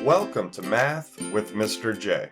Welcome to Math with Mr. J.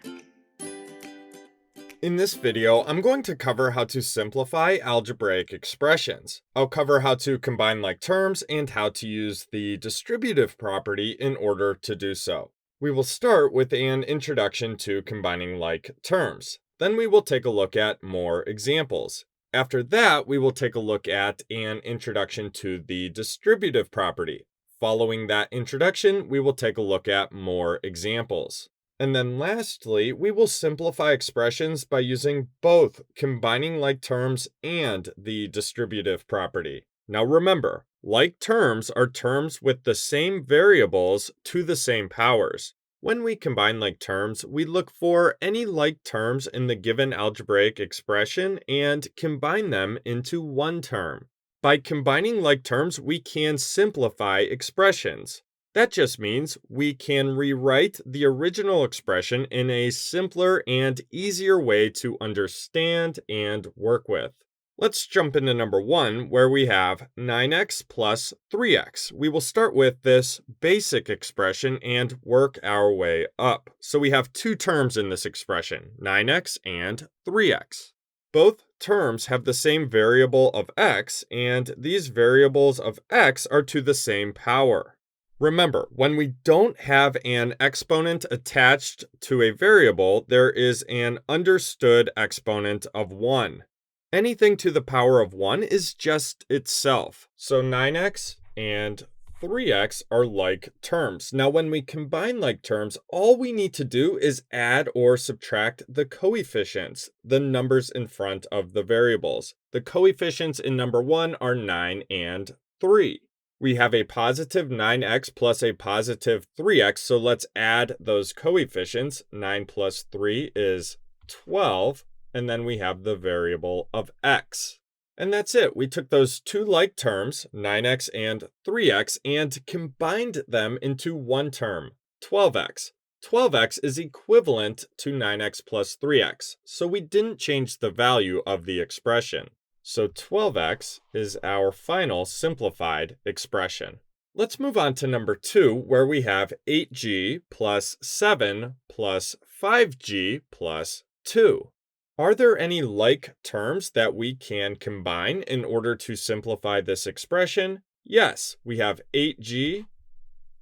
In this video, I'm going to cover how to simplify algebraic expressions. I'll cover how to combine like terms and how to use the distributive property in order to do so. We will start with an introduction to combining like terms. Then we will take a look at more examples. After that, we will take a look at an introduction to the distributive property. Following that introduction, we will take a look at more examples. And then lastly, we will simplify expressions by using both combining like terms and the distributive property. Now remember, like terms are terms with the same variables to the same powers. When we combine like terms, we look for any like terms in the given algebraic expression and combine them into one term. By combining like terms, we can simplify expressions. That just means we can rewrite the original expression in a simpler and easier way to understand and work with. Let's jump into number 1, where we have 9x plus 3x. We will start with this basic expression and work our way up. So we have two terms in this expression, 9x and 3x. Both terms have the same variable of x, and these variables of x are to the same power. Remember, when we don't have an exponent attached to a variable, there is an understood exponent of 1. Anything to the power of 1 is just itself. So 9x and 3x are like terms. Now, when we combine like terms, all we need to do is add or subtract the coefficients, the numbers in front of the variables. The coefficients in number 1 are 9 and 3. We have a positive 9x plus a positive 3x, so let's add those coefficients. 9 plus 3 is 12, and then we have the variable of x. And that's it. We took those two like terms, 9x and 3x, and combined them into one term, 12x. 12x is equivalent to 9x plus 3x, so we didn't change the value of the expression. So 12x is our final simplified expression. Let's move on to number 2, where we have 8g plus 7 plus 5g plus 2. Are there any like terms that we can combine in order to simplify this expression? Yes, we have 8g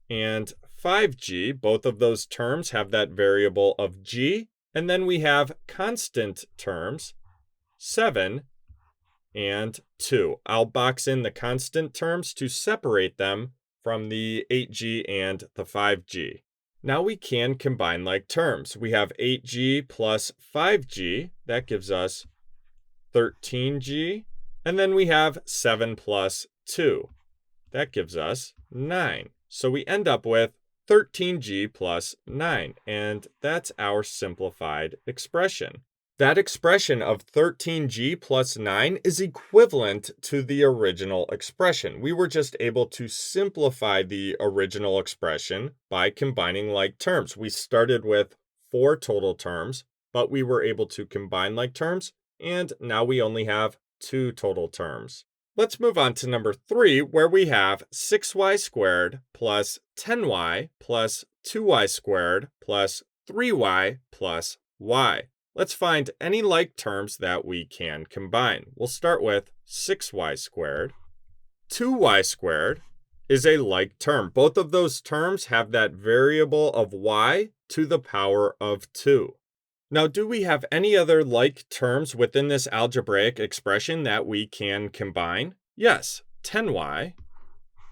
and 5g. Both of those terms have that variable of g. And then we have constant terms, 7 and 2. I'll box in the constant terms to separate them from the 8g and the 5g. Now we can combine like terms. We have 8g plus 5g. That gives us 13g. And then we have 7 plus 2. That gives us 9. So we end up with 13g plus 9. And that's our simplified expression. That expression of 13g plus 9 is equivalent to the original expression. We were just able to simplify the original expression by combining like terms. We started with 4 total terms, but we were able to combine like terms, and now we only have 2 total terms. Let's move on to number 3, where we have 6y squared plus 10y plus 2y squared plus 3y plus y. Let's find any like terms that we can combine. We'll start with 6y squared. 2y squared is a like term. Both of those terms have that variable of y to the power of 2. Now, do we have any other like terms within this algebraic expression that we can combine? Yes, 10y.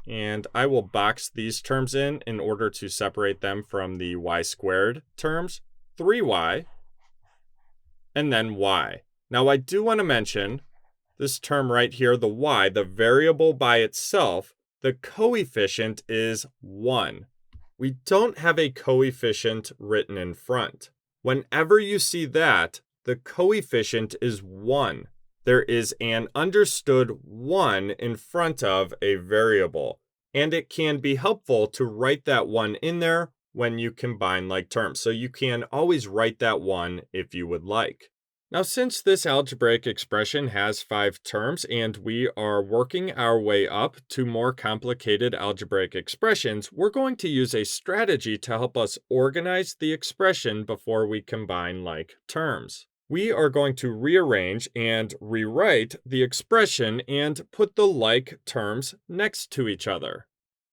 And I will box these terms in order to separate them from the y squared terms. 3y. And then y. Now I do want to mention this term right here, the y, the variable by itself, the coefficient is 1. We don't have a coefficient written in front. Whenever you see that, the coefficient is 1. There is an understood 1 in front of a variable, and it can be helpful to write that 1 in there when you combine like terms. So you can always write that 1 if you would like. Now, since this algebraic expression has 5 terms and we are working our way up to more complicated algebraic expressions, we're going to use a strategy to help us organize the expression before we combine like terms. We are going to rearrange and rewrite the expression and put the like terms next to each other.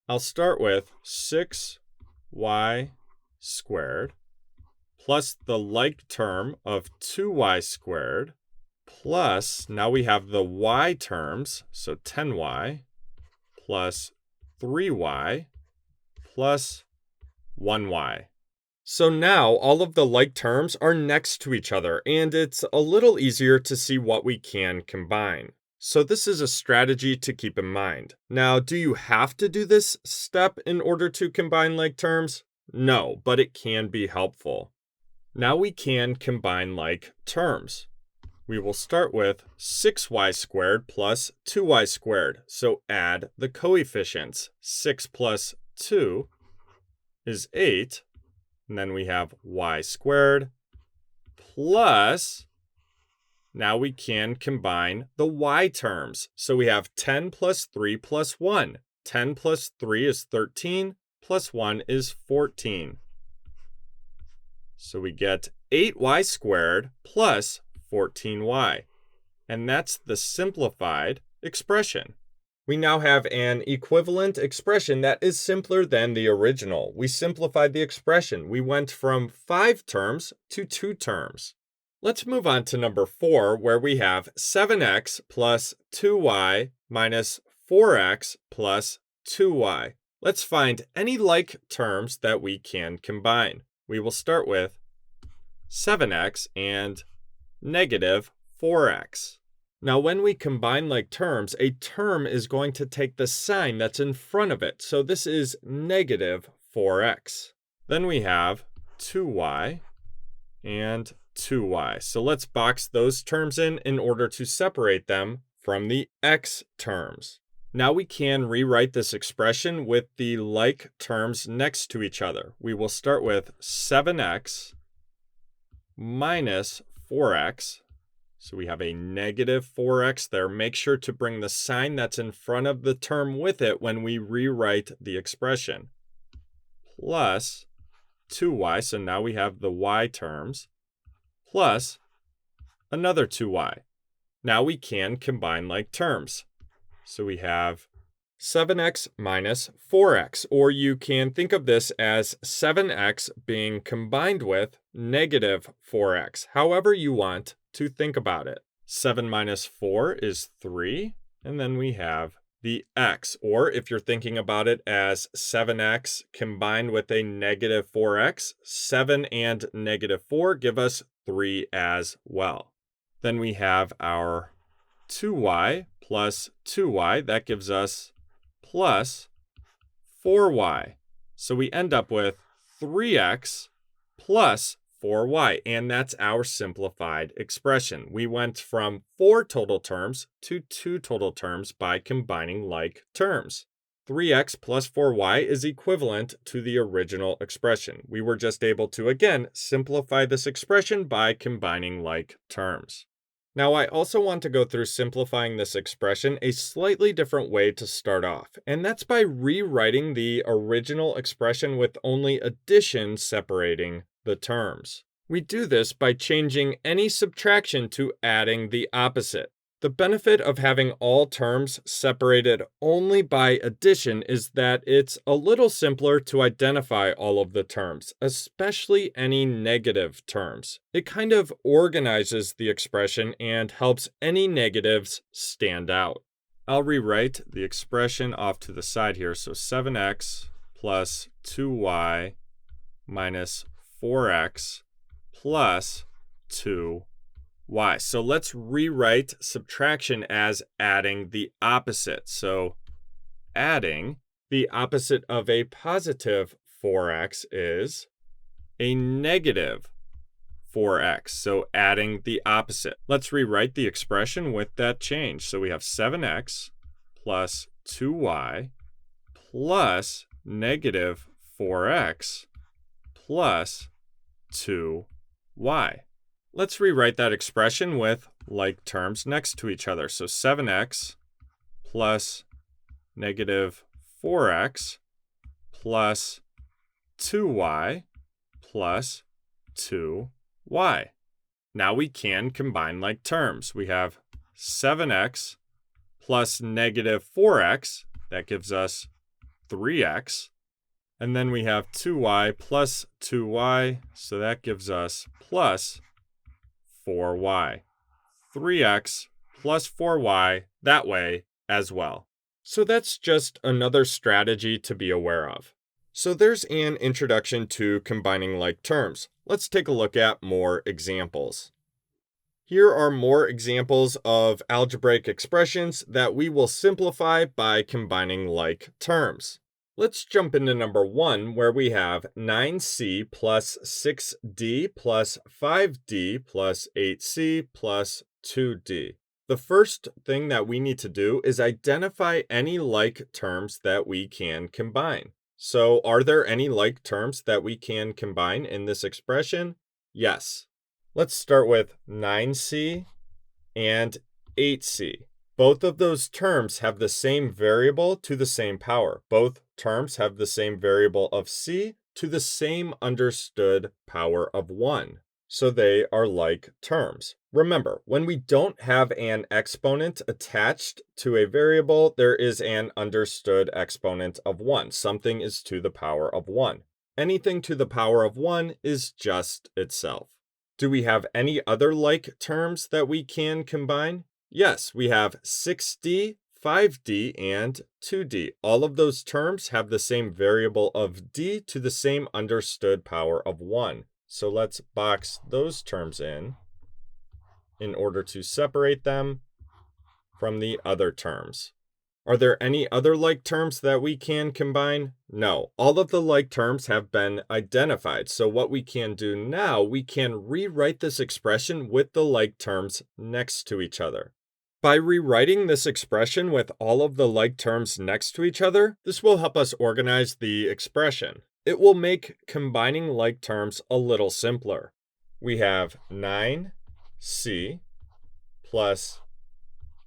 I'll start with 6y squared plus the like term of 2y squared, plus, now we have the y terms, so 10y, plus 3y, plus 1y. So now all of the like terms are next to each other, and it's a little easier to see what we can combine. So this is a strategy to keep in mind. Now, do you have to do this step in order to combine like terms? No, but it can be helpful. Now we can combine like terms. We will start with 6y squared plus 2y squared. So add the coefficients. 6 plus 2 is 8. And then we have y squared plus, now we can combine the y terms. So we have 10 plus 3 plus 1. 10 plus 3 is 13, plus 1 is 14. So we get 8y squared plus 14y. And that's the simplified expression. We now have an equivalent expression that is simpler than the original. We simplified the expression. We went from 5 terms to 2 terms. Let's move on to number 4, where we have 7x plus 2y minus 4x plus 2y. Let's find any like terms that we can combine. We will start with 7x and negative 4x. Now, when we combine like terms, a term is going to take the sign that's in front of it. So this is negative 4x. Then we have 2y and 2y. So let's box those terms in order to separate them from the x terms. Now we can rewrite this expression with the like terms next to each other. We will start with 7x minus 4x. So we have a negative 4x there. Make sure to bring the sign that's in front of the term with it when we rewrite the expression. Plus 2y, so now we have the y terms, plus another 2y. Now we can combine like terms. So we have 7x minus 4x, or you can think of this as 7x being combined with negative 4x, however you want to think about it. 7 minus 4 is 3, and then we have the x, or if you're thinking about it as 7x combined with a negative 4x, 7 and negative 4 give us 3 as well. Then we have our 2y plus 2y, that gives us plus 4y. So we end up with 3x plus 4y, and that's our simplified expression. We went from 4 total terms to 2 total terms by combining like terms. 3x plus 4y is equivalent to the original expression. We were just able to, again, simplify this expression by combining like terms. Now, I also want to go through simplifying this expression a slightly different way to start off, and that's by rewriting the original expression with only addition separating the terms. We do this by changing any subtraction to adding the opposite. The benefit of having all terms separated only by addition is that it's a little simpler to identify all of the terms, especially any negative terms. It kind of organizes the expression and helps any negatives stand out. I'll rewrite the expression off to the side here. So 7x plus 2y minus 4x plus 2y. So let's rewrite subtraction as adding the opposite. So adding the opposite of a positive 4x is a negative 4x. So adding the opposite. Let's rewrite the expression with that change. So we have 7x plus 2y plus negative 4x plus 2y. Let's rewrite that expression with like terms next to each other. So 7x plus negative 4x plus 2y plus 2y. Now we can combine like terms. We have 7x plus negative 4x. That gives us 3x. And then we have 2y plus 2y. So that gives us plus 4y. 3x plus 4y that way as well. So that's just another strategy to be aware of. So there's an introduction to combining like terms. Let's take a look at more examples. Here are more examples of algebraic expressions that we will simplify by combining like terms. Let's jump into number 1, where we have 9c plus 6d plus 5d plus 8c plus 2d. The first thing that we need to do is identify any like terms that we can combine. So, are there any like terms that we can combine in this expression? Yes. Let's start with 9c and 8c. Both of those terms have the same variable to the same power. Both terms have the same variable of c to the same understood power of 1. So they are like terms. Remember, when we don't have an exponent attached to a variable, there is an understood exponent of 1. Something is to the power of 1. Anything to the power of 1 is just itself. Do we have any other like terms that we can combine? Yes, we have 6d, 5d, and 2d. All of those terms have the same variable of d to the same understood power of 1. So let's box those terms in order to separate them from the other terms. Are there any other like terms that we can combine? No, all of the like terms have been identified. So what we can do now, we can rewrite this expression with the like terms next to each other. By rewriting this expression with all of the like terms next to each other, this will help us organize the expression. It will make combining like terms a little simpler. We have 9c plus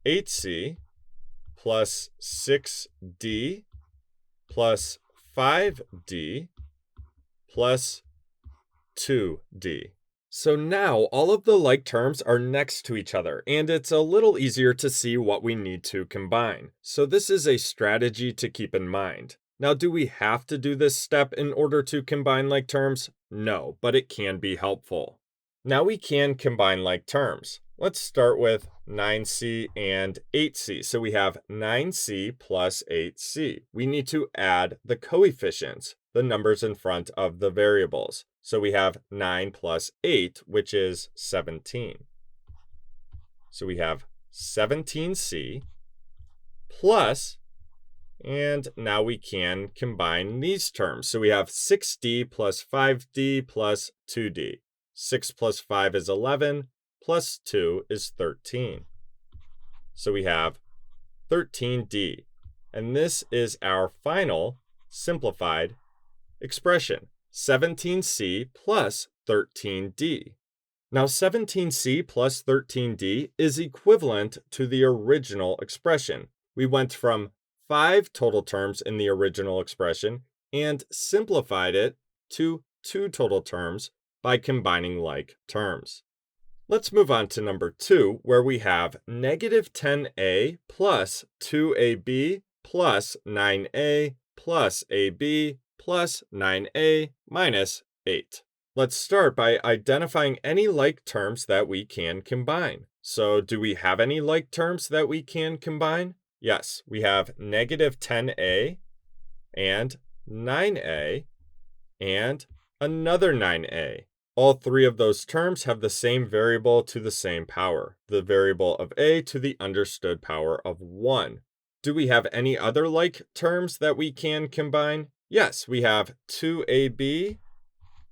8c plus 6d plus 5d plus 2d. So now all of the like terms are next to each other, and it's a little easier to see what we need to combine. So this is a strategy to keep in mind. Now, do we have to do this step in order to combine like terms? No, but it can be helpful. Now we can combine like terms. Let's start with 9c and 8c. So we have 9c plus 8c. We need to add the coefficients, the numbers in front of the variables. So we have 9 plus 8, which is 17. So we have 17c plus, and now we can combine these terms. So we have 6d plus 5d plus 2d. 6 plus 5 is 11, plus 2 is 13. So we have 13d. And this is our final simplified expression, 17c plus 13d. Now 17c plus 13d is equivalent to the original expression. We went from 5 total terms in the original expression and simplified it to 2 total terms by combining like terms. Let's move on to number 2, where we have negative 10a plus 2ab plus 9a plus ab plus 9a minus 8. Let's start by identifying any like terms that we can combine. So do we have any like terms that we can combine? Yes, we have negative 10a and 9a and another 9a. All 3 of those terms have the same variable to the same power, the variable of a to the understood power of 1. Do we have any other like terms that we can combine? Yes, we have 2ab.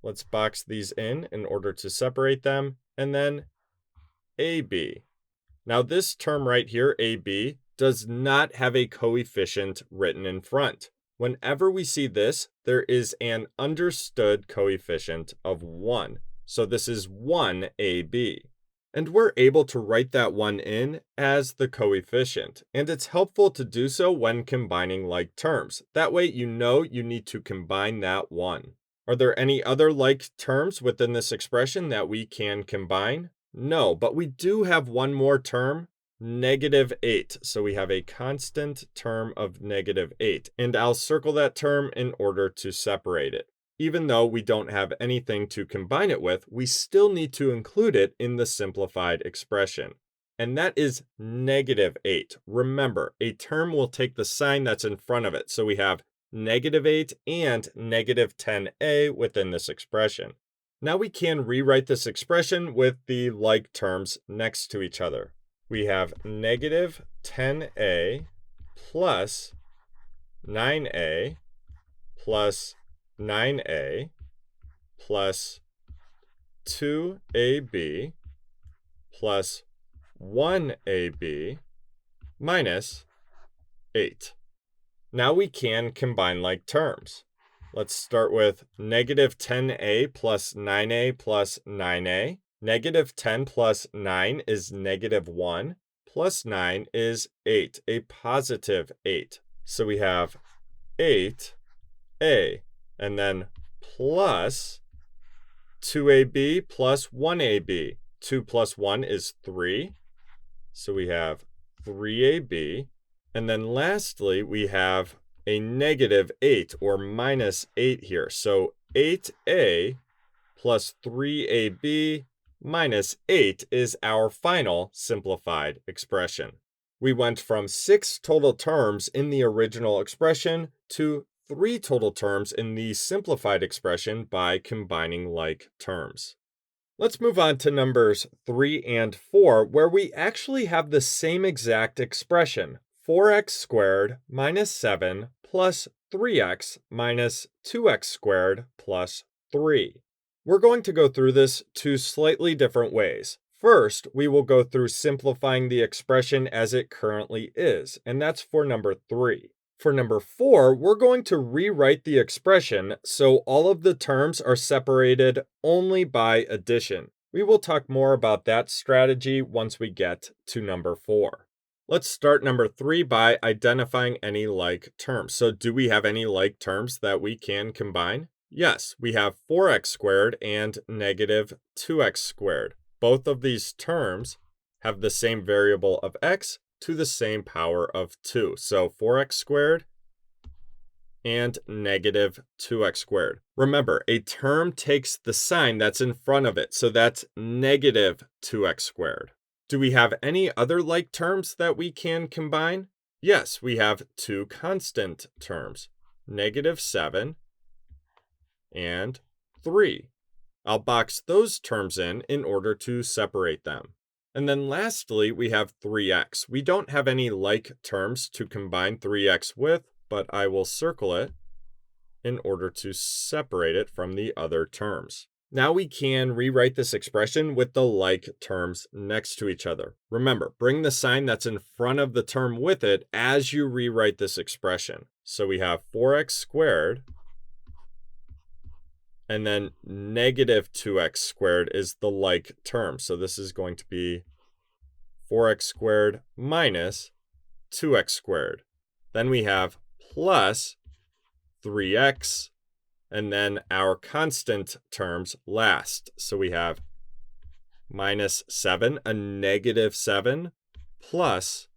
Let's box these in order to separate them, and then ab. Now this term right here, ab, does not have a coefficient written in front. Whenever we see this, there is an understood coefficient of 1. So this is 1ab. And we're able to write that 1 in as the coefficient. And it's helpful to do so when combining like terms. That way you know you need to combine that 1. Are there any other like terms within this expression that we can combine? No, but we do have one more term, -8. So we have a constant term of -8. And I'll circle that term in order to separate it. Even though we don't have anything to combine it with, we still need to include it in the simplified expression. And that is -8. Remember, a term will take the sign that's in front of it. So we have -8 and -10a within this expression. Now we can rewrite this expression with the like terms next to each other. We have -10a plus 9a plus 9a plus 2ab plus 1ab minus 8. Now we can combine like terms. Let's start with -10a plus 9a plus 9a. -10 plus 9 is -1, plus 9 is 8, a positive 8. So we have 8a, and then plus 2ab plus 1ab. 2 plus 1 is 3, so we have 3ab. And then lastly, we have a -8 or -8 here. So 8a plus 3ab minus 8 is our final simplified expression. We went from 6 total terms in the original expression to 3 total terms in the simplified expression by combining like terms. Let's move on to numbers 3 and 4, where we actually have the same exact expression, 4x squared minus 7 plus 3x minus 2x squared plus 3. We're going to go through this two slightly different ways. First, we will go through simplifying the expression as it currently is, and that's for number 3. For number 4, we're going to rewrite the expression so all of the terms are separated only by addition. We will talk more about that strategy once we get to number 4. Let's start number 3 by identifying any like terms. So do we have any like terms that we can combine? Yes, we have 4x squared and -2x squared. Both of these terms have the same variable of x to the same power of 2. So 4x squared and -2x squared. Remember, a term takes the sign that's in front of it, so that's -2x squared. Do we have any other like terms that we can combine? Yes, we have two constant terms, -7 and 3. I'll box those terms in order to separate them. And then lastly, we have 3x. We don't have any like terms to combine 3x with, but I will circle it in order to separate it from the other terms. Now we can rewrite this expression with the like terms next to each other. Remember, bring the sign that's in front of the term with it as you rewrite this expression. So we have 4x squared, and then -2x squared is the like term. So this is going to be 4x squared minus 2x squared. Then we have plus 3x, and then our constant terms last. So we have -7, a -7, plus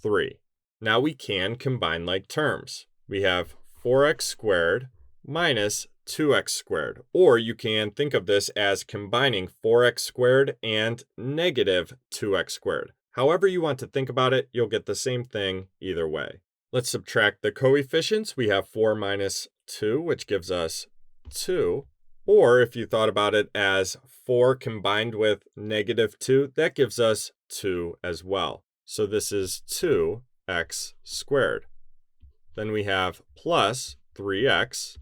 3. Now we can combine like terms. We have 4x squared minus 2x squared, or you can think of this as combining 4x squared and -2x squared. However you want to think about it, you'll get the same thing either way. Let's subtract the coefficients. We have 4 minus 2, which gives us 2. Or if you thought about it as 4 combined with -2, that gives us 2 as well. So this is 2x squared. Then we have plus 3x.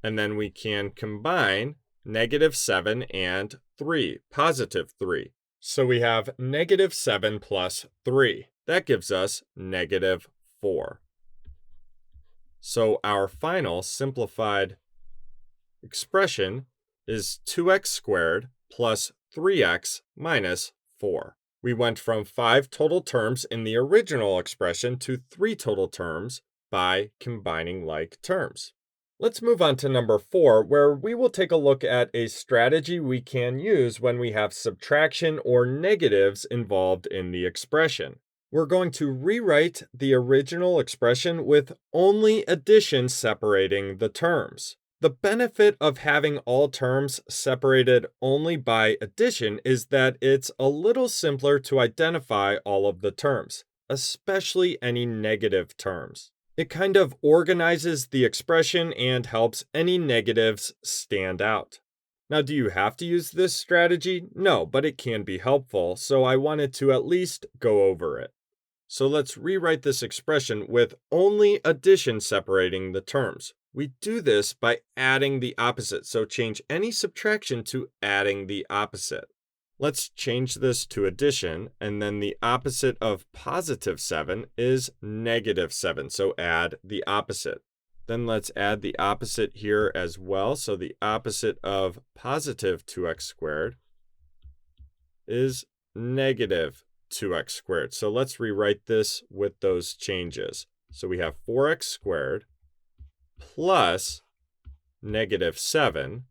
And then we can combine -7 and 3, positive 3. So we have -7 plus 3. That gives us -4. So our final simplified expression is 2x squared plus 3x minus 4. We went from 5 total terms in the original expression to 3 total terms by combining like terms. Let's move on to number 4, where we will take a look at a strategy we can use when we have subtraction or negatives involved in the expression. We're going to rewrite the original expression with only addition separating the terms. The benefit of having all terms separated only by addition is that it's a little simpler to identify all of the terms, especially any negative terms. It kind of organizes the expression and helps any negatives stand out. Now, do you have to use this strategy? No, but it can be helpful, so I wanted to at least go over it. So let's rewrite this expression with only addition separating the terms. We do this by adding the opposite, so change any subtraction to adding the opposite. Let's change this to addition, and then the opposite of positive 7 is negative 7, so add the opposite. Then let's add the opposite here as well, so the opposite of positive 2x squared is negative 2x squared. So let's rewrite this with those changes. So we have 4x squared plus negative 7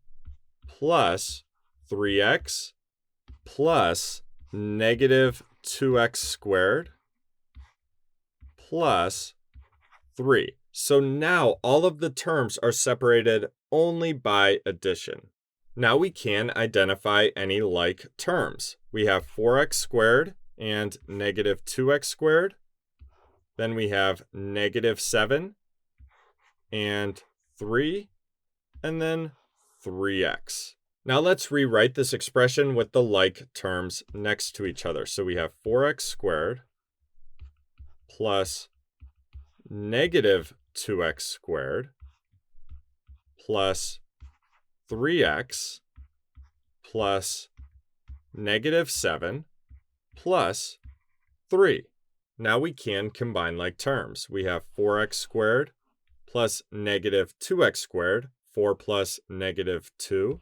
plus 3x plus negative 2x squared plus 3. So now all of the terms are separated only by addition. Now we can identify any like terms. We have 4x squared and negative 2x squared. Then we have negative 7 and 3, and then 3x. Now let's rewrite this expression with the like terms next to each other. So we have 4x squared plus negative 2x squared plus 3x plus negative 7 plus 3. Now we can combine like terms. We have 4x squared plus negative 2x squared. 4 plus negative 2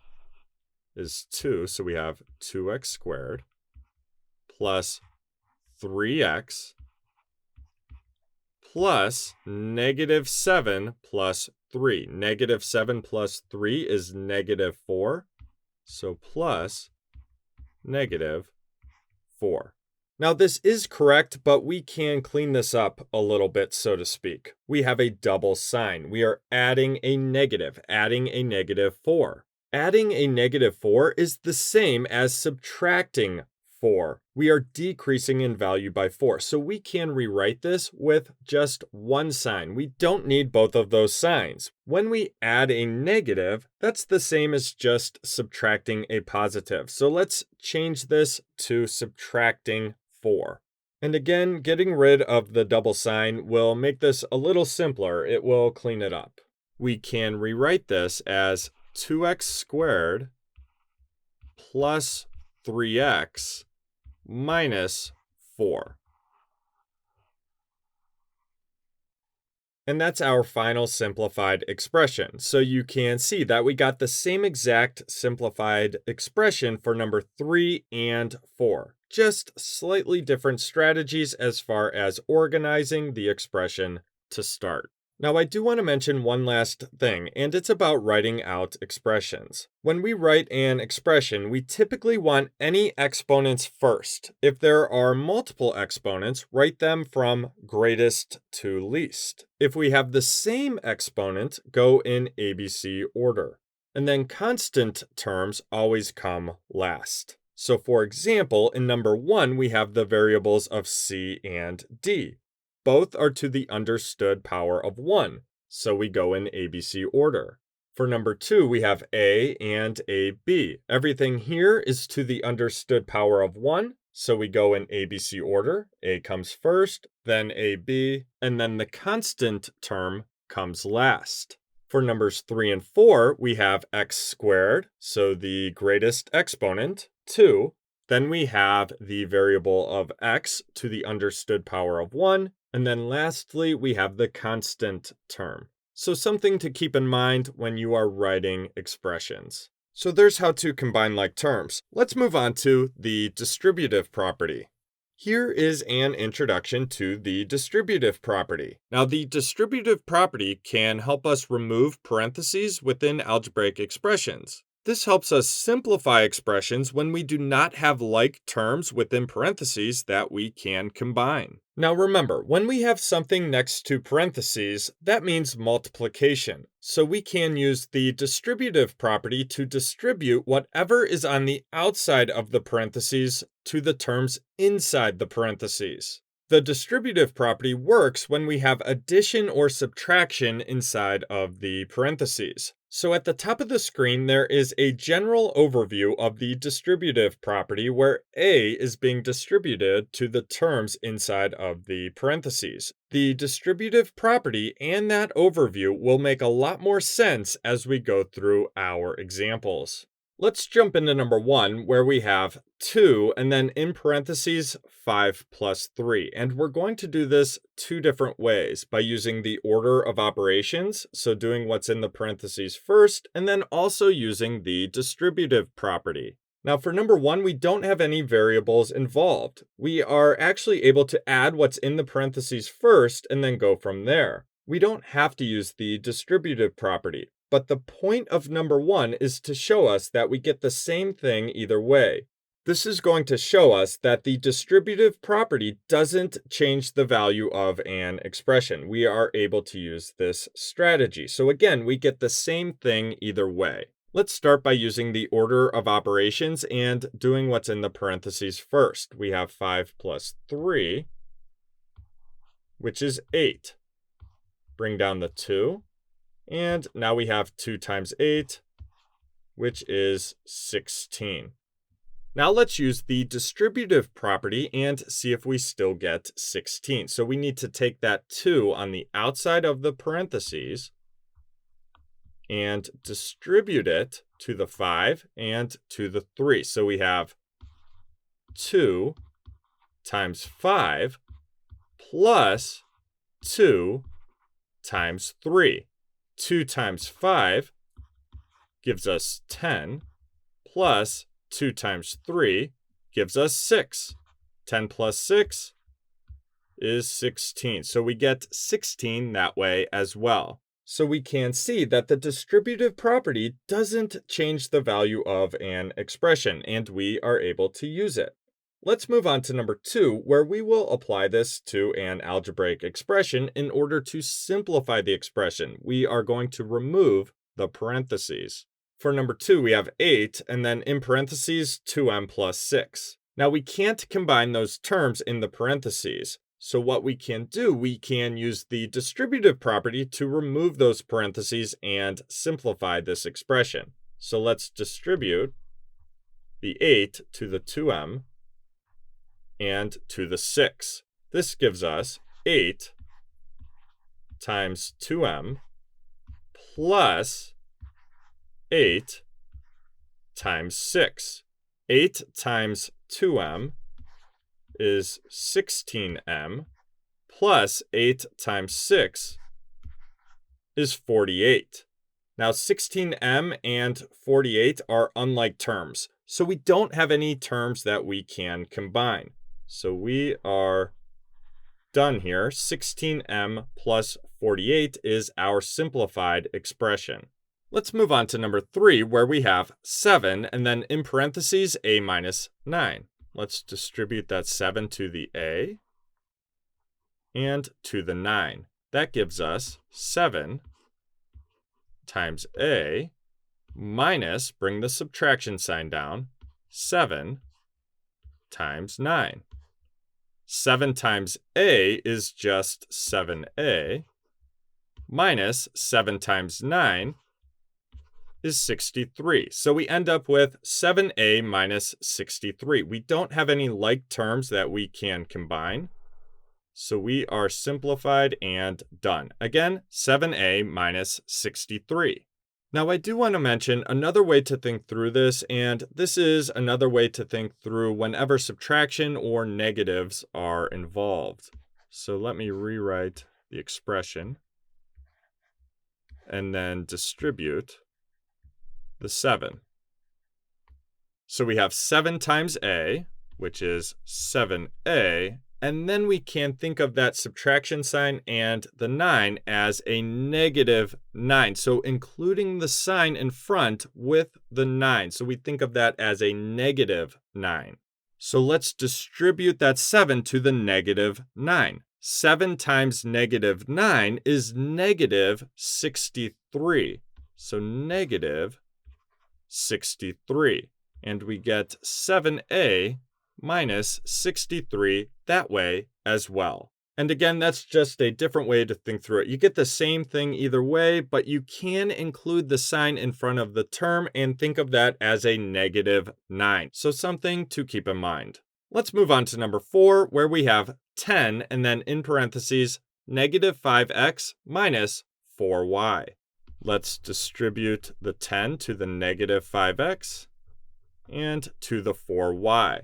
is 2, so we have 2x squared plus 3x plus negative 7 plus 3. Negative 7 plus 3 is negative 4, so plus negative 4. Now this is correct, but we can clean this up a little bit, so to speak. We have a double sign. We are adding a negative 4. Adding a negative 4 is the same as subtracting 4. We are decreasing in value by 4, so we can rewrite this with just one sign. We don't need both of those signs. When we add a negative, that's the same as just subtracting a positive. So let's change this to subtracting 4. And again, getting rid of the double sign will make this a little simpler. It will clean it up. We can rewrite this as 2x squared plus 3x minus 4. And that's our final simplified expression. So you can see that we got the same exact simplified expression for number 3 and 4. Just slightly different strategies as far as organizing the expression to start. Now, I do want to mention one last thing, and it's about writing out expressions. When we write an expression, we typically want any exponents first. If there are multiple exponents, write them from greatest to least. If we have the same exponent, go in ABC order. And then constant terms always come last. So for example, in number 1, we have the variables of C and D. Both are to the understood power of 1, so we go in ABC order. For number 2, we have A and AB. Everything here is to the understood power of 1, so we go in ABC order. A comes first, then AB, and then the constant term comes last. For numbers 3 and 4, we have x squared, so the greatest exponent, 2. Then we have the variable of x to the understood power of 1. And then lastly, we have the constant term. So something to keep in mind when you are writing expressions. So there's how to combine like terms. Let's move on to the distributive property. Here is an introduction to the distributive property. Now, the distributive property can help us remove parentheses within algebraic expressions. This helps us simplify expressions when we do not have like terms within parentheses that we can combine. Now remember, when we have something next to parentheses, that means multiplication. So we can use the distributive property to distribute whatever is on the outside of the parentheses to the terms inside the parentheses. The distributive property works when we have addition or subtraction inside of the parentheses. So at the top of the screen, there is a general overview of the distributive property where A is being distributed to the terms inside of the parentheses. The distributive property and that overview will make a lot more sense as we go through our examples. Let's jump into number 1, where we have 2 and then in parentheses 5 plus 3. And we're going to do this two different ways, by using the order of operations, so doing what's in the parentheses first, and then also using the distributive property. Now for number 1, we don't have any variables involved. We are actually able to add what's in the parentheses first and then go from there. We don't have to use the distributive property. But the point of number 1 is to show us that we get the same thing either way. This is going to show us that the distributive property doesn't change the value of an expression. We are able to use this strategy. So again, we get the same thing either way. Let's start by using the order of operations and doing what's in the parentheses first. We have 5 plus 3, which is 8. Bring down the 2. And now we have 2 times 8, which is 16. Now let's use the distributive property and see if we still get 16. So we need to take that 2 on the outside of the parentheses and distribute it to the 5 and to the 3. So we have 2 times 5 plus 2 times 3. 2 times 5 gives us 10, plus 2 times 3 gives us 6. 10 plus 6 is 16. So we get 16 that way as well. So we can see that the distributive property doesn't change the value of an expression, and we are able to use it. Let's move on to number 2, where we will apply this to an algebraic expression in order to simplify the expression. We are going to remove the parentheses. For number 2, we have 8, and then in parentheses, 2m plus 6. Now we can't combine those terms in the parentheses. So what we can do, we can use the distributive property to remove those parentheses and simplify this expression. So let's distribute the 8 to the 2m and to the 6. This gives us 8 times 2m plus 8 times 6. 8 times 2m is 16m, plus 8 times 6 is 48. Now 16m and 48 are unlike terms, so we don't have any terms that we can combine. So we are done here. 16m plus 48 is our simplified expression. Let's move on to number 3, where we have 7, and then in parentheses, a minus 9. Let's distribute that 7 to the a and to the 9. That gives us 7 times a minus, bring the subtraction sign down, 7 times 9. 7 times a is just 7a, minus 7 times 9 is 63. So we end up with 7a minus 63. We don't have any like terms that we can combine, so we are simplified and done. Again, 7a minus 63. Now I do want to mention another way to think through this, and this is another way to think through whenever subtraction or negatives are involved. So let me rewrite the expression and then distribute the 7. So we have 7 times a, which is 7a, and then we can think of that subtraction sign and the 9 as a negative 9. So including the sign in front with the 9. So we think of that as a negative 9. So let's distribute that 7 to the negative 9. 7 times negative 9 is negative 63. So negative 63. And we get 7a minus 63 that way as well. And again, that's just a different way to think through it. You get the same thing either way, but you can include the sign in front of the term and think of that as a negative 9. So something to keep in mind. Let's move on to number 4, where we have 10 and then in parentheses, negative 5x minus 4y. Let's distribute the 10 to the negative 5x and to the 4y.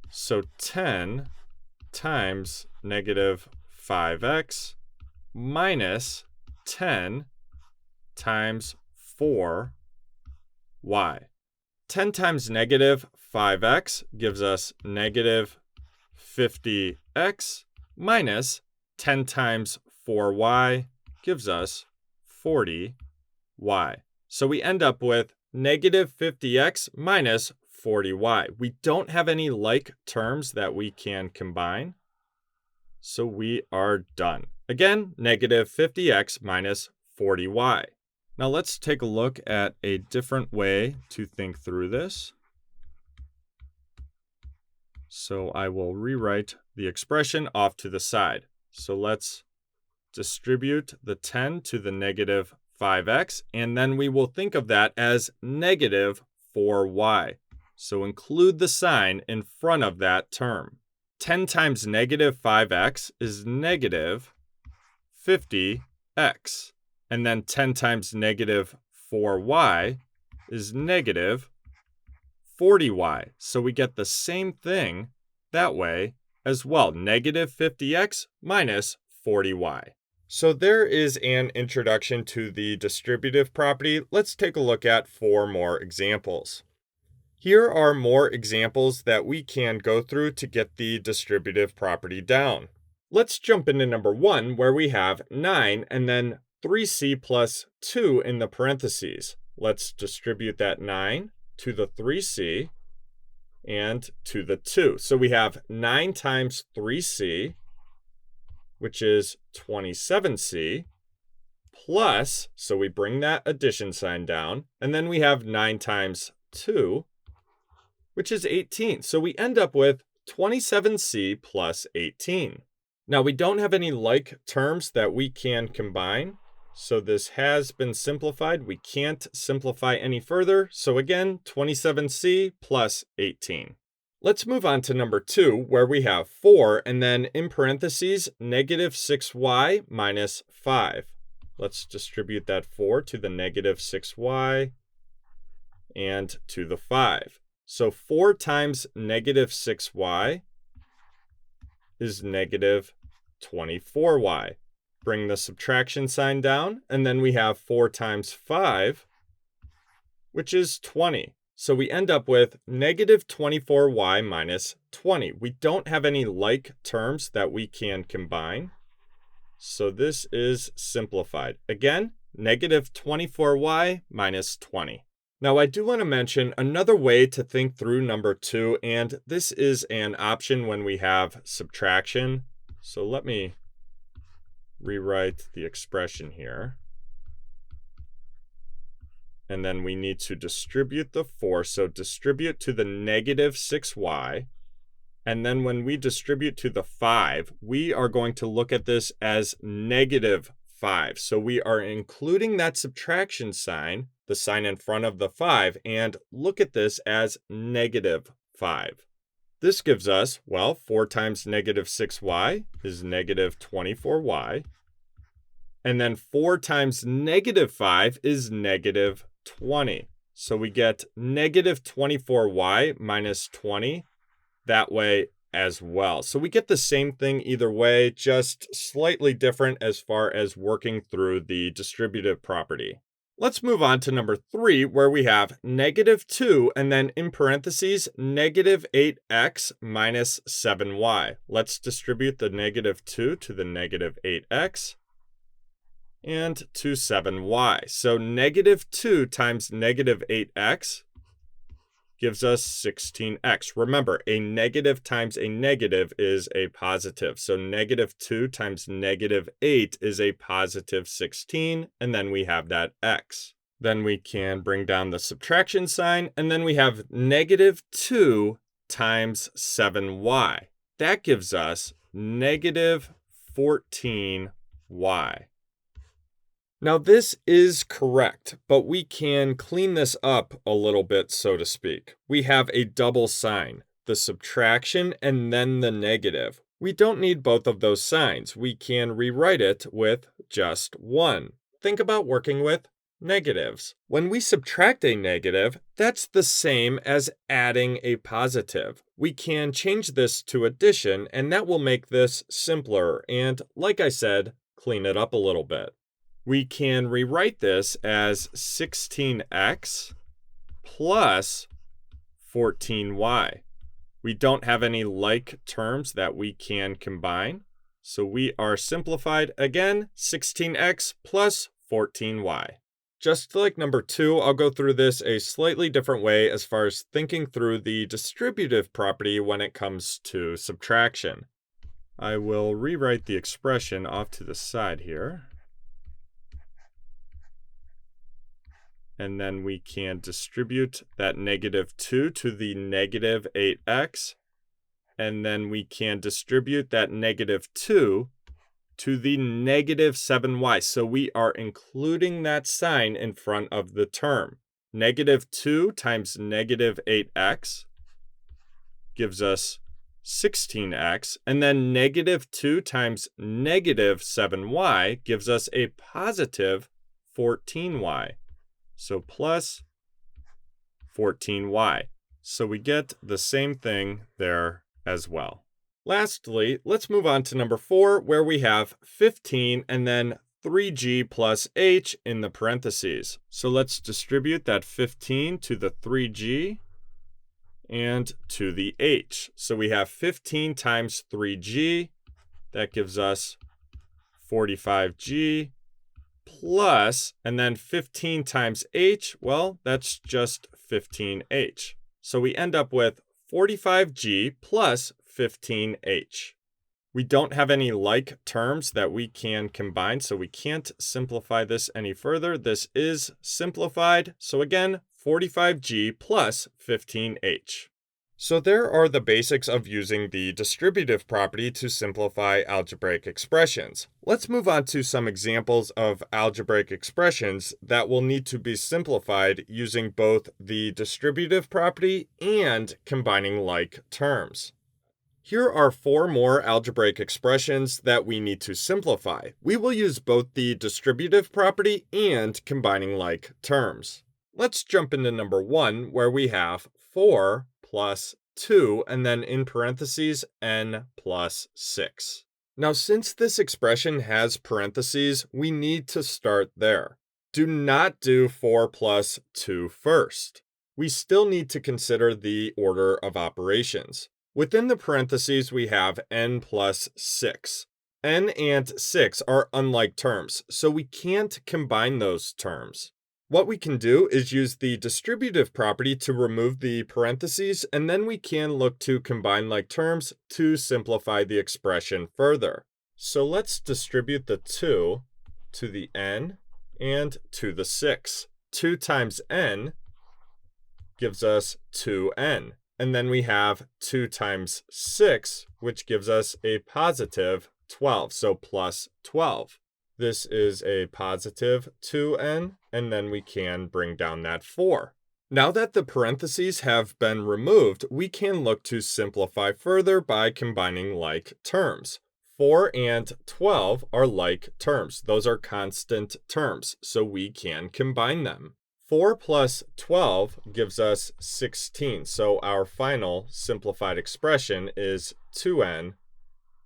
So 10 times negative 5x minus 10 times 4y. 10 times negative 5x gives us negative 50x minus 10 times 4y gives us 40y. So we end up with negative 50x minus 40y. We don't have any like terms that we can combine, so we are done. Again, negative 50x minus 40y. Now let's take a look at a different way to think through this. So I will rewrite the expression off to the side. So let's distribute the 10 to the negative 5x, and then we will think of that as negative 4y. So include the sign in front of that term. 10 times negative 5x is negative 50x. And then 10 times negative 4y is negative 40y. So we get the same thing that way as well. Negative 50x minus 40y. So there is an introduction to the distributive property. Let's take a look at 4 more examples. Here are more examples that we can go through to get the distributive property down. Let's jump into number 1, where we have 9 and then 3c plus 2 in the parentheses. Let's distribute that 9 to the 3c and to the 2. So we have 9 times 3c, which is 27c, plus, so we bring that addition sign down, and then we have 9 times 2, which is 18. So we end up with 27c plus 18. Now we don't have any like terms that we can combine, so this has been simplified. We can't simplify any further. So again, 27c plus 18. Let's move on to number 2, where we have 4 and then in parentheses, negative 6y minus 5. Let's distribute that 4 to the negative 6y and to the 5. So 4 times negative 6y is negative 24y. Bring the subtraction sign down, and then we have 4 times 5, which is 20. So we end up with negative 24y minus 20. We don't have any like terms that we can combine, so this is simplified. Again, negative 24y minus 20. Now, I do want to mention another way to think through number 2, and this is an option when we have subtraction. So let me rewrite the expression here. And then we need to distribute the 4. So distribute to the negative 6y. And then when we distribute to the 5, we are going to look at this as negative 5. So we are including that subtraction sign, the sign in front of the 5, and look at this as negative 5. This gives us, well, 4 times negative 6y is negative 24y. And then 4 times negative 5 is negative 20. So we get negative 24y minus 20 that way as well. So we get the same thing either way, just slightly different as far as working through the distributive property. Let's move on to number 3, where we have -2 and then in parentheses, -8x minus 7y. Let's distribute the -2 to the -8x and to 7y. So -2 times -8x gives us 16x. Remember, a negative times a negative is a positive. So -2 times -8 is a positive 16, and then we have that x. Then we can bring down the subtraction sign, and then we have -2 times 7y. That gives us -14y. Now, this is correct, but we can clean this up a little bit, so to speak. We have a double sign, the subtraction and then the negative. We don't need both of those signs. We can rewrite it with just one. Think about working with negatives. When we subtract a negative, that's the same as adding a positive. We can change this to addition, and that will make this simpler and, like I said, clean it up a little bit. We can rewrite this as 16x plus 14y. We don't have any like terms that we can combine, so we are simplified again, 16x plus 14y. Just like number 2, I'll go through this a slightly different way as far as thinking through the distributive property when it comes to subtraction. I will rewrite the expression off to the side here. And then we can distribute that -2 to the -8x. And then we can distribute that -2 to the -7y. So we are including that sign in front of the term. -2 times -8x gives us 16x. And then -2 times -7y gives us a positive 14y. So plus 14y. So we get the same thing there as well. Lastly, let's move on to number 4, where we have 15 and then 3g plus h in the parentheses. So let's distribute that 15 to the 3g and to the h. So we have 15 times 3g. That gives us 45g. Plus, and then 15 times h, well, that's just 15h. So we end up with 45g plus 15h. We don't have any like terms that we can combine, so we can't simplify this any further. This is simplified. So again, 45g plus 15h. So there are the basics of using the distributive property to simplify algebraic expressions. Let's move on to some examples of algebraic expressions that will need to be simplified using both the distributive property and combining like terms. Here are 4 more algebraic expressions that we need to simplify. We will use both the distributive property and combining like terms. Let's jump into number 1, where we have 4 plus 2, and then in parentheses, n plus 6. Now, since this expression has parentheses, we need to start there. Do not do 4 plus 2 first. We still need to consider the order of operations. Within the parentheses, we have n plus 6. n and 6 are unlike terms, so we can't combine those terms. What we can do is use the distributive property to remove the parentheses, and then we can look to combine like terms to simplify the expression further. So let's distribute the 2 to the n and to the 6. 2 times n gives us 2n. And then we have 2 times 6, which gives us a positive 12, so plus 12. This is a positive 2n, and then we can bring down that 4. Now that the parentheses have been removed, we can look to simplify further by combining like terms. 4 and 12 are like terms. Those are constant terms, so we can combine them. 4 plus 12 gives us 16, so our final simplified expression is 2n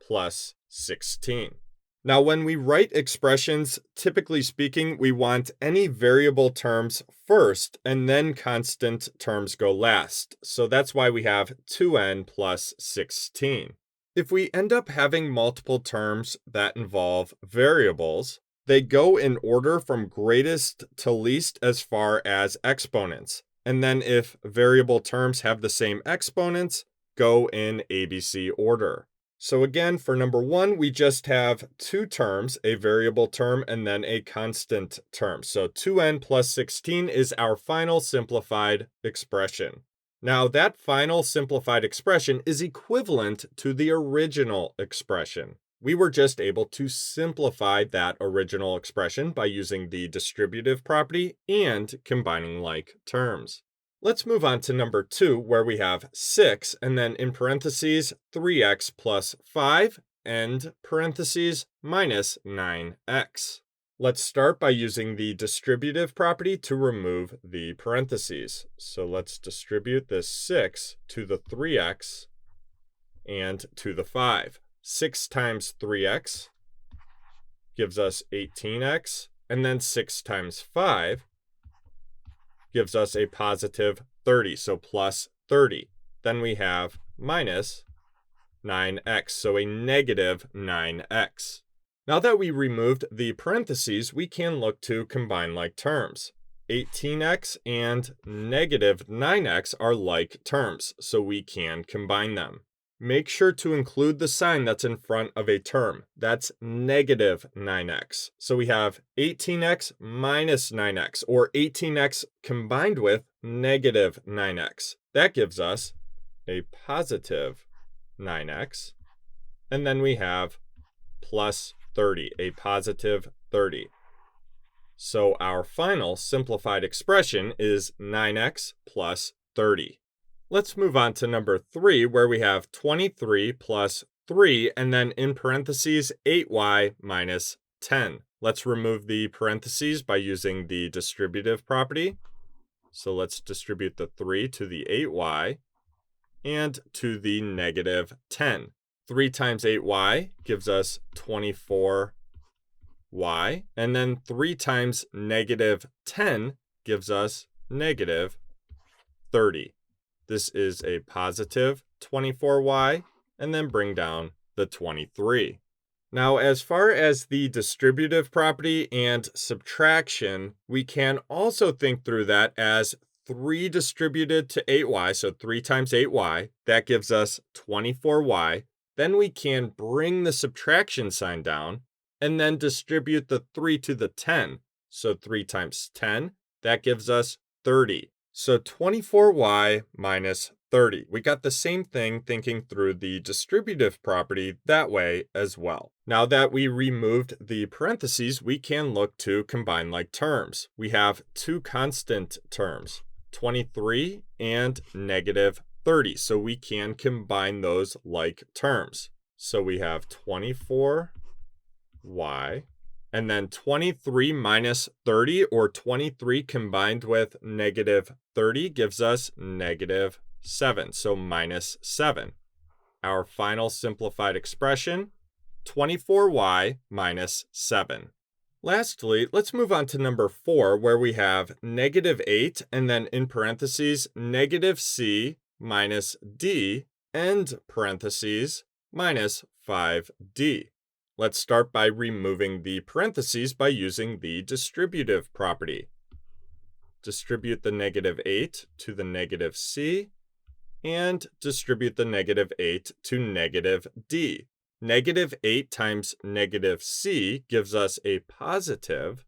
plus 16. Now, when we write expressions, typically speaking, we want any variable terms first and then constant terms go last. So that's why we have 2n plus 16. If we end up having multiple terms that involve variables, they go in order from greatest to least as far as exponents. And then if variable terms have the same exponents, go in ABC order. So again, for number 1, we just have two terms, a variable term and then a constant term. So 2n plus 16 is our final simplified expression. Now, that final simplified expression is equivalent to the original expression. We were just able to simplify that original expression by using the distributive property and combining like terms. Let's move on to number 2, where we have 6, and then in parentheses, 3x plus 5, and parentheses, minus 9x. Let's start by using the distributive property to remove the parentheses. So let's distribute this 6 to the 3x and to the 5. 6 times 3x gives us 18x, and then 6 times 5 gives us a positive 30, so plus 30. Then we have minus 9x, so a negative 9x. Now that we removed the parentheses, we can look to combine like terms. 18x and negative 9x are like terms, so we can combine them. Make sure to include the sign that's in front of a term. That's negative 9x. So we have 18x minus 9x, or 18x combined with negative 9x. That gives us a positive 9x. And then we have plus 30, a positive 30. So our final simplified expression is 9x plus 30. Let's move on to number 3, where we have 23 plus 3, and then in parentheses, 8y minus 10. Let's remove the parentheses by using the distributive property. So let's distribute the 3 to the 8y and to the negative 10. 3 times 8y gives us 24y, and then 3 times negative 10 gives us negative 30. This is a positive 24y, and then bring down the 23. Now, as far as the distributive property and subtraction, we can also think through that as 3 distributed to 8y, so 3 times 8y, that gives us 24y. Then we can bring the subtraction sign down, and then distribute the 3 to the 10. So 3 times 10, that gives us 30. So 24y minus 30. We got the same thing thinking through the distributive property that way as well. Now that we removed the parentheses, we can look to combine like terms. We have two constant terms, 23 and negative 30. So we can combine those like terms. So we have 24y, and then 23 minus 30, or 23 combined with negative 30, gives us negative 7, so minus 7. Our final simplified expression, 24y minus 7. Lastly, let's move on to number 4, where we have negative 8, and then in parentheses, negative c minus d, end parentheses, minus 5d. Let's start by removing the parentheses by using the distributive property. Distribute the negative 8 to the negative c, and distribute the negative 8 to negative d. Negative 8 times negative c gives us a positive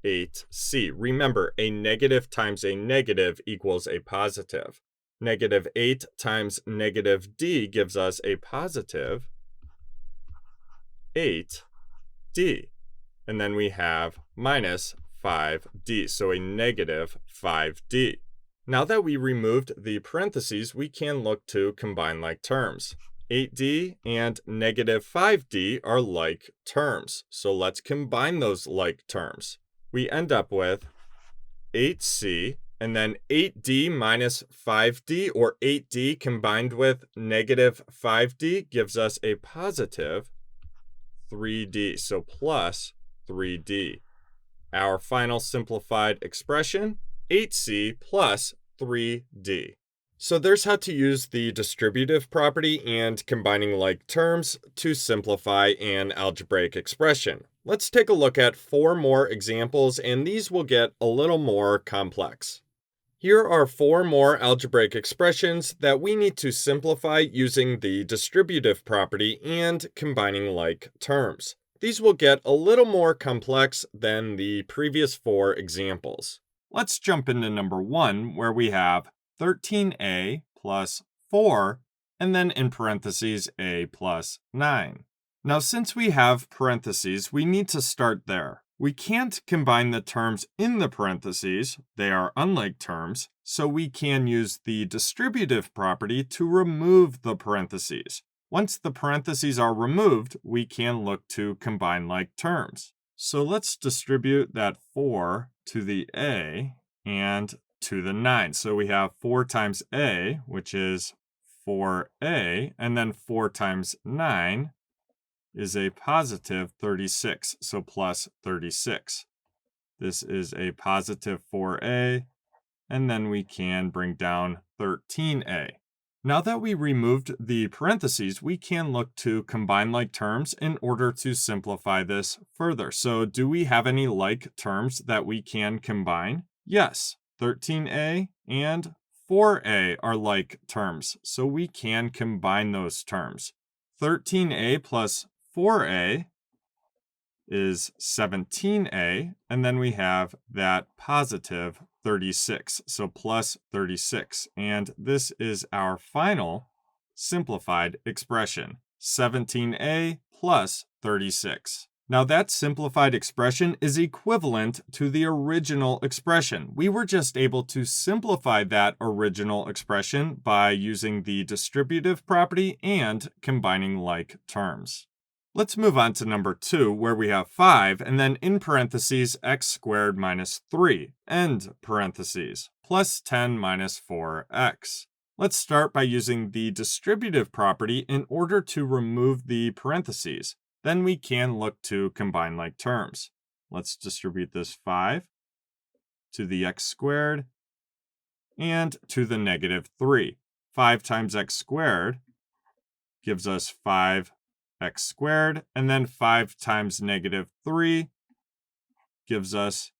8c. Remember, a negative times a negative equals a positive. Negative 8 times negative d gives us a positive 8d. And then we have minus 5d, so a negative 5d. Now that we removed the parentheses, we can look to combine like terms. 8d and negative 5d are like terms, so let's combine those like terms. We end up with 8c, and then 8d minus 5d, or 8d combined with negative 5d, gives us a positive 3d, so plus 3d. Our final simplified expression, 8c plus 3d. So there's how to use the distributive property and combining like terms to simplify an algebraic expression. Let's take a look at 4 more examples, and these will get a little more complex. Here are 4 more algebraic expressions that we need to simplify using the distributive property and combining like terms. These will get a little more complex than the previous 4 examples. Let's jump into number 1, where we have 13a plus 4, and then in parentheses a plus 9. Now, since we have parentheses, we need to start there. We can't combine the terms in the parentheses, they are unlike terms, so we can use the distributive property to remove the parentheses. Once the parentheses are removed, we can look to combine like terms. So let's distribute that 4 to the a and to the 9. So we have 4 times a, which is 4a, and then 4 times 9 is a positive 36, so plus 36. This is a positive 4a, and then we can bring down 13a. Now that we removed the parentheses, we can look to combine like terms in order to simplify this further. So do we have any like terms that we can combine? Yes, 13a and 4a are like terms, so we can combine those terms. 13a plus 4a is 17a, and then we have that positive 36, so plus 36, and this is our final simplified expression, 17a plus 36. Now that simplified expression is equivalent to the original expression. We were just able to simplify that original expression by using the distributive property and combining like terms. Let's move on to number 2, where we have 5, and then in parentheses x squared minus 3, end parentheses, plus 10 minus 4x. Let's start by using the distributive property in order to remove the parentheses. Then we can look to combine like terms. Let's distribute this 5 to the x squared and to the negative 3. 5 times x squared gives us 5x squared, and then 5 times negative 3 gives us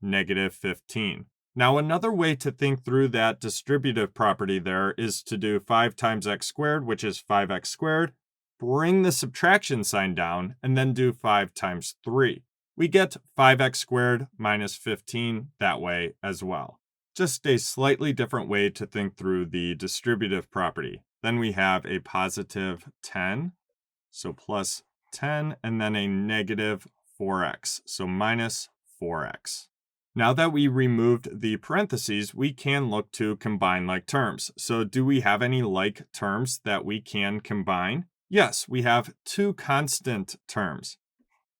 negative 15. Now, another way to think through that distributive property there is to do 5 times x squared, which is 5x squared, bring the subtraction sign down, and then do 5 times 3. We get 5x squared minus 15 that way as well. Just a slightly different way to think through the distributive property. Then we have a positive 10, so plus 10, and then a negative 4x, so minus 4x. Now that we removed the parentheses, we can look to combine like terms. So do we have any like terms that we can combine? Yes, we have 2 constant terms,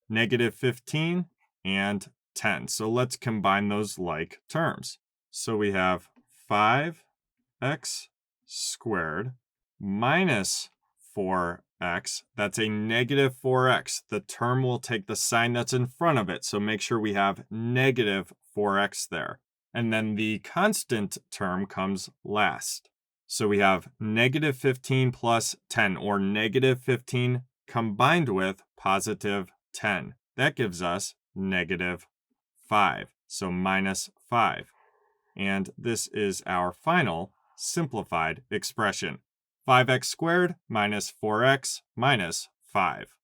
negative 15 and 10. So let's combine those like terms. So we have 5x squared minus 4x. That's a negative 4x. The term will take the sign that's in front of it. So make sure we have negative 4x there. And then the constant term comes last. So we have negative 15 plus 10, or negative 15 combined with positive 10. That gives us negative 5, so minus 5. And this is our final simplified expression, 5x squared minus 4x minus 5.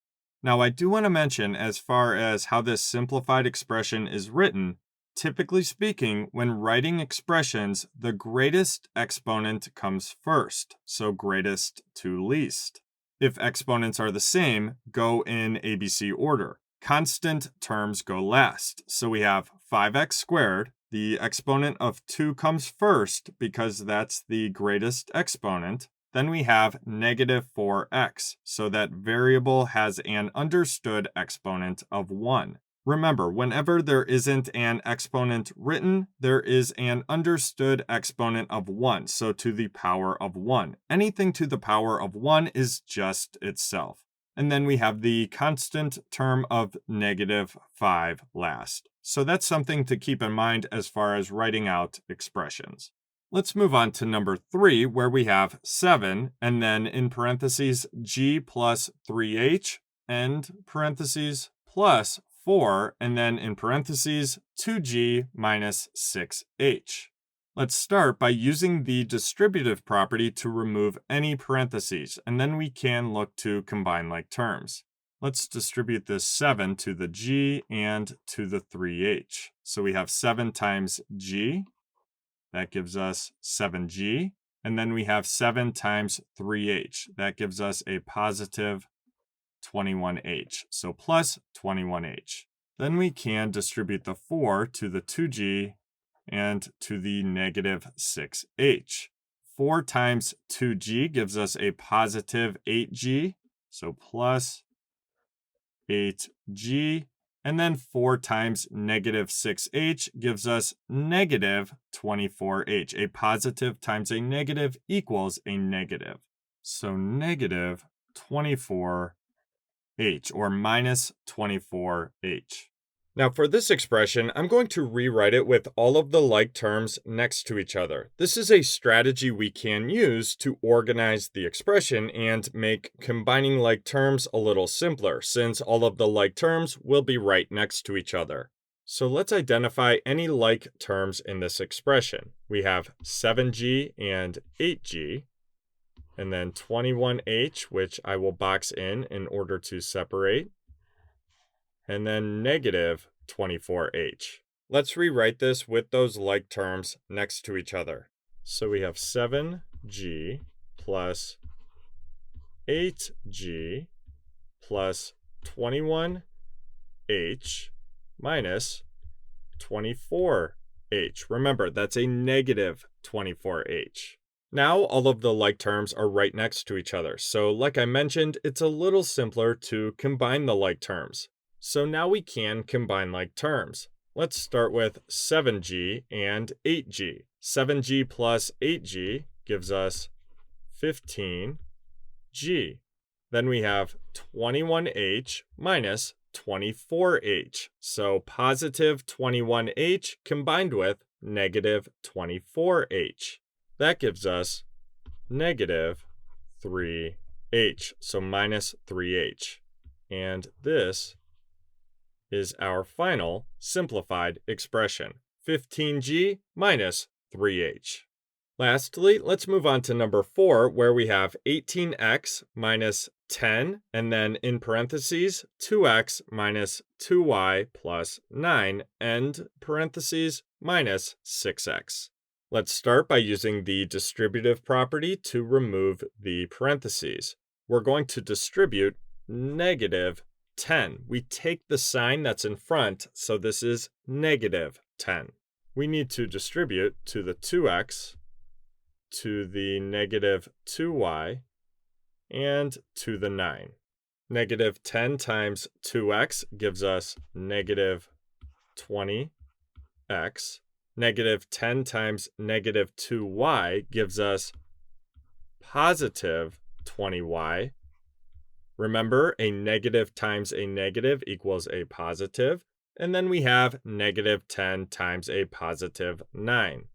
Now I do want to mention, as far as how this simplified expression is written, typically speaking, when writing expressions, the greatest exponent comes first, so greatest to least. If exponents are the same, go in ABC order. Constant terms go last. So we have 5x squared. The exponent of 2 comes first because that's the greatest exponent. Then we have negative 4x, so that variable has an understood exponent of 1. Remember, whenever there isn't an exponent written, there is an understood exponent of 1, so to the power of 1. Anything to the power of 1 is just itself. And then we have the constant term of -5 last. So that's something to keep in mind as far as writing out expressions. Let's move on to number 3, where we have 7, and then in parentheses, g plus 3h, and parentheses, plus 4, and then in parentheses, 2g minus 6h. Let's start by using the distributive property to remove any parentheses, and then we can look to combine like terms. Let's distribute this 7 to the g and to the 3h. So we have 7 times g. That gives us 7g. And then we have 7 times 3h. That gives us a positive 21h. So plus 21h. Then we can distribute the 4 to the 2g and to the negative 6h. 4 times 2g gives us a positive 8g. So plus 8g. And then 4 times negative 6h gives us negative 24h. A positive times a negative equals a negative. So negative 24h or minus 24h. Now for this expression, I'm going to rewrite it with all of the like terms next to each other. This is a strategy we can use to organize the expression and make combining like terms a little simpler, since all of the like terms will be right next to each other. So let's identify any like terms in this expression. We have 7g and 8g, and then 21h, which I will box in order to separate, and then negative 24h. Let's rewrite this with those like terms next to each other. So we have 7g plus 8g plus 21h minus 24h. Remember, that's a negative 24h. Now all of the like terms are right next to each other. So like I mentioned, it's a little simpler to combine the like terms. So now we can combine like terms. Let's start with 7g and 8g. 7g plus 8g gives us 15g. Then we have 21h minus 24h. So positive 21h combined with negative 24h. That gives us negative 3h. So minus 3h. And this is our final simplified expression, 15g minus 3h. Lastly, let's move on to number 4, where we have 18x minus 10, and then in parentheses, 2x minus 2y plus 9, and parentheses, minus 6x. Let's start by using the distributive property to remove the parentheses. We're going to distribute negative 10. We take the sign that's in front, so this is negative 10. We need to distribute to the 2x, to the negative 2y, and to the 9. Negative 10 times 2x gives us negative 20x. Negative 10 times negative 2y gives us positive 20y. Remember, a negative times a negative equals a positive. And then we have negative 10 times a positive 9.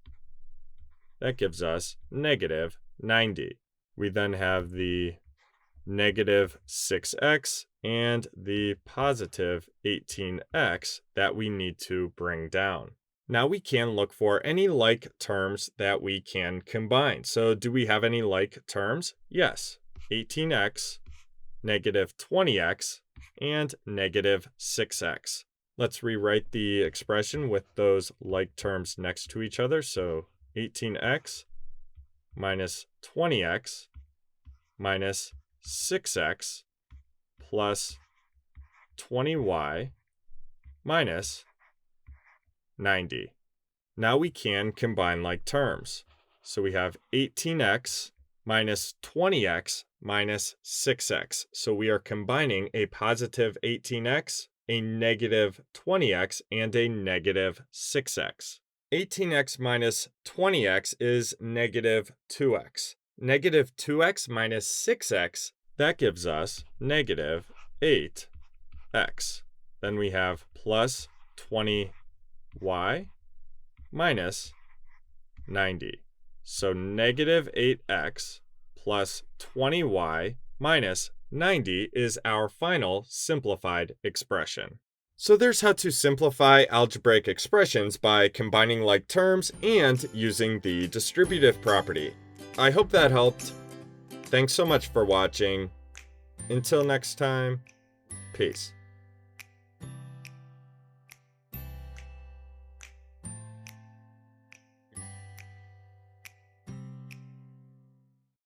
That gives us negative 90. We then have the negative 6x and the positive 18x that we need to bring down. Now we can look for any like terms that we can combine. So do we have any like terms? Yes. 18x, negative 20x, and negative 6x. Let's rewrite the expression with those like terms next to each other. So 18x minus 20x minus 6x plus 20y minus 90. Now we can combine like terms. So we have 18x minus 20x minus 6x. So we are combining a positive 18x, a negative 20x, and a negative 6x. 18x minus 20x is negative 2x. Negative 2x minus 6x That gives us negative 8x. Then we have plus 20y minus 90. So negative 8x plus 20y minus 90 is our final simplified expression. So there's how to simplify algebraic expressions by combining like terms and using the distributive property. I hope that helped. Thanks so much for watching. Until next time, peace.